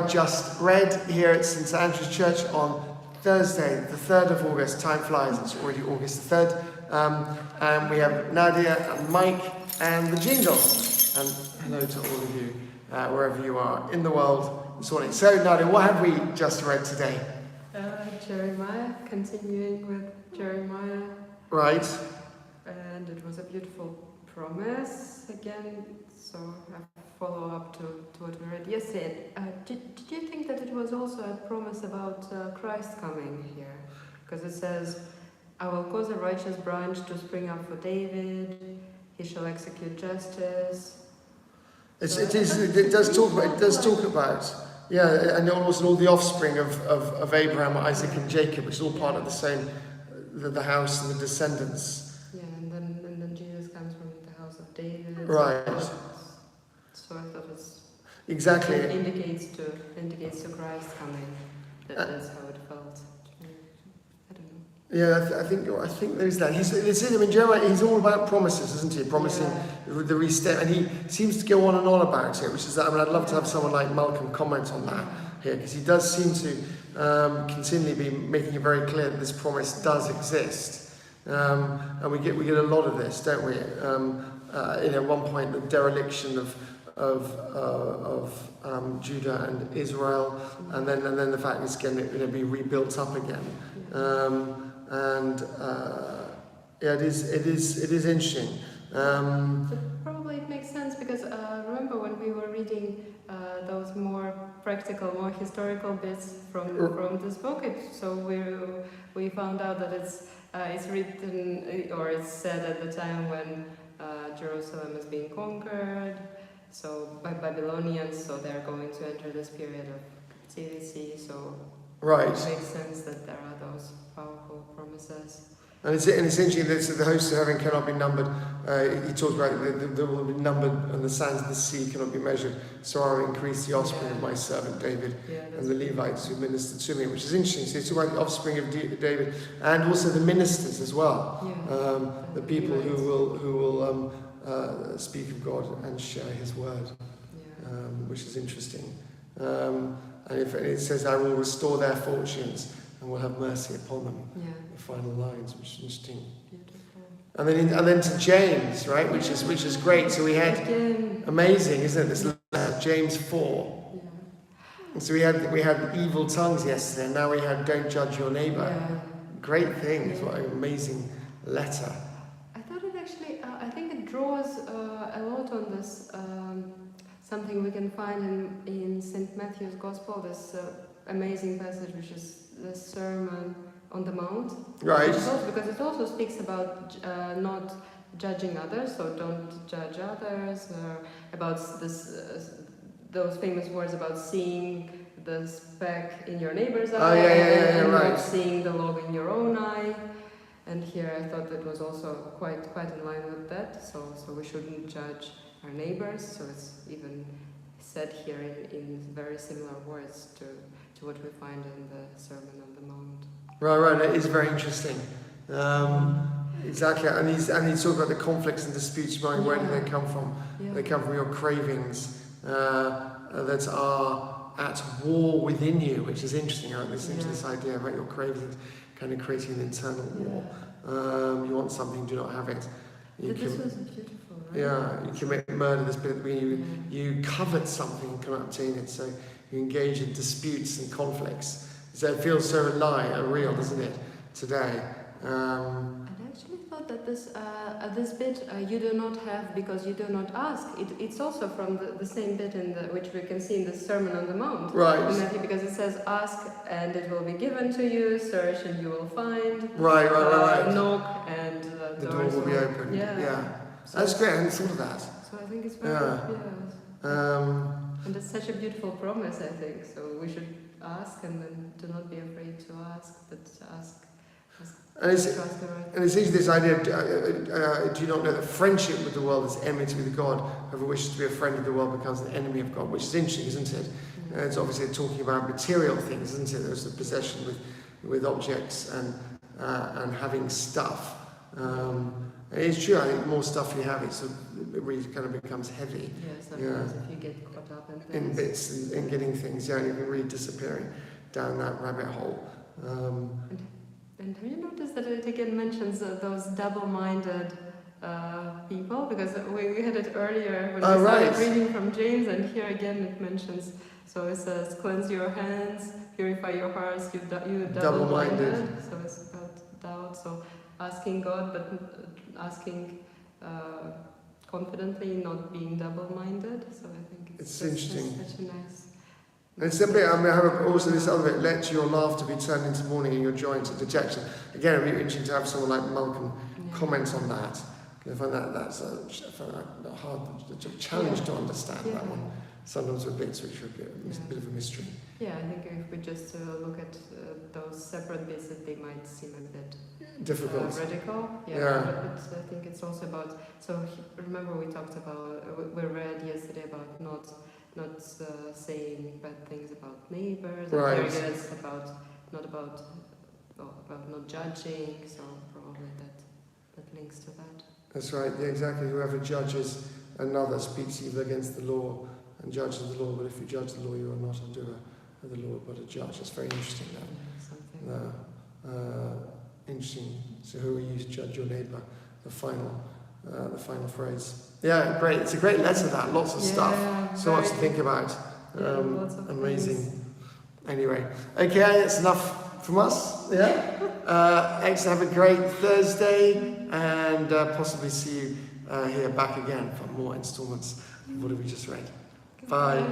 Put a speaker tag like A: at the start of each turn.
A: just read here at St Andrew's Church on Thursday, the 3rd of August. Time flies, it's already August the 3rd. And we have Nadia and Mike and the jingle. And hello to all of you, wherever you are in the world this morning. So, Nadia, what have we just read today?
B: Jeremiah, continuing with Jeremiah.
A: Right.
B: And it was a beautiful promise again, so I follow up to what we read yesterday. Did you think that it was also a promise about Christ coming here? Because it says, I will cause a righteous branch to spring up for David, he shall execute justice.
A: It does talk about, yeah, and also all the offspring of Abraham, Isaac and Jacob, which is all part of the same, the house and the descendants.
B: Yeah, and then Jesus comes from the house of David.
A: Right.
B: So I thought it's
A: exactly
B: indicates to Christ coming. That's how it felt. I don't know.
A: Yeah, I think there's that. Jeremiah, he's all about promises, isn't he? Promising the restep, and he seems to go on and on about it, which is that. I mean, I'd love to have someone like Malcolm comment on that here, because he does seem to continually be making it very clear that this promise does exist, and we get a lot of this, don't we? At one point, the dereliction of Judah and Israel, and then the fact it's going to be rebuilt up again. It is interesting.
B: But probably it makes sense because remember when we were reading those more practical, more historical bits from this book. So we found out that it's written or it's said at the time when Jerusalem is being conquered. So by Babylonians, so they're going to enter this period of captivity. So
A: right.
B: It makes sense that there are those powerful promises.
A: And it's interesting that the hosts of heaven cannot be numbered. He talks about they will be numbered, and the sands of the sea cannot be measured. So I will increase the offspring of my servant David and the Levites who ministered to me, which is interesting. So it's about the offspring of David and also the ministers as well. The people who will speak of God and share His word, which is interesting. And it says, "I will restore their fortunes and will have mercy upon them." The final lines, which is interesting. Beautiful. And then to James, right, which is great. So we had amazing, isn't it? This letter, James 4. And so we had evil tongues yesterday, and now we had don't judge your neighbour. Great things. What an amazing letter.
B: I thought it actually. I think it draws a lot on this. Something we can find in St. Matthew's Gospel. This amazing passage, which is the Sermon on the Mount.
A: Right.
B: Because it also speaks about not judging others, so don't judge others, about those famous words about seeing the speck in your neighbor's eye and not seeing the log in your own eye. And here I thought that was also quite in line with that. So we shouldn't judge our neighbors. So it's even said here in very similar words to what we find in the Sermon on the Mount.
A: Right. It is very interesting. Exactly, and he's talking about the conflicts and disputes. Where do they come from? They come from your cravings that are at war within you, which is interesting. Right? This idea about your cravings kind of creating an internal war. You want something, do not have it.
B: This was beautiful, right?
A: Yeah, you commit murder. This bit when you covet something and cannot obtain it, so you engage in disputes and conflicts. So it feels so real, doesn't it, today?
B: I actually thought that this bit you do not have because you do not ask. It's also from the same bit which we can see in the Sermon on the Mount.
A: Right.
B: Because it says, "Ask and it will be given to you; search and you will find."
A: Right.
B: Knock and
A: the door will be opened. Yeah. So that's great. I hadn't thought of that.
B: So I think it's very and it's such a beautiful promise. I think so. We should ask and then do not be afraid to ask, but ask.
A: And it's easy, this idea, do you not know that friendship with the world is enmity with God? Whoever wishes to be a friend of the world becomes an enemy of God, which is interesting, isn't it? It's obviously talking about material things, isn't it? There's the possession with objects and having stuff. And it's true, I think the more stuff you have, it really kind of becomes heavy.
B: Yeah, sometimes if you get caught up in
A: In
B: things.
A: bits and in getting things, yeah, and you can really disappearing down that rabbit hole.
B: And have you noticed that it again mentions those double-minded people? Because we had it earlier when we started reading from James, and here again it mentions, so it says, cleanse your hands, purify your hearts, you double-minded. So it's about doubt, so asking God, but asking confidently, not being double-minded. So I think it's
A: interesting.
B: Such a nice...
A: And it's simply, I have also this other bit, let your laughter be turned into mourning and your joy into dejection. Again, it'd be interesting to have someone like Malcolm comment on that. I find that's a hard challenge to understand, that one. Sometimes with bits which are a bit of a mystery.
B: Yeah, I think if we just look at those separate bits, that they might seem a bit
A: difficult,
B: radical. But I think it's also about. So remember, we talked about, we read yesterday about not saying bad things about neighbors.
A: Right.
B: And here it's about not judging. So probably that links to that.
A: That's right. Yeah, exactly. Whoever judges another speaks evil against the law and judges the law. But if you judge the law, you are not a doer of the law, but a judge. That's very interesting. Interesting. So, who are you to judge your neighbour? The final phrase. Yeah, great. It's a great letter. That lots of stuff. So much to think about. Amazing.
B: Things.
A: Anyway, okay, that's enough from us. Yeah. Excellent. Have a great Thursday, and possibly see you here back again for more instalments of what have we just read. Bye.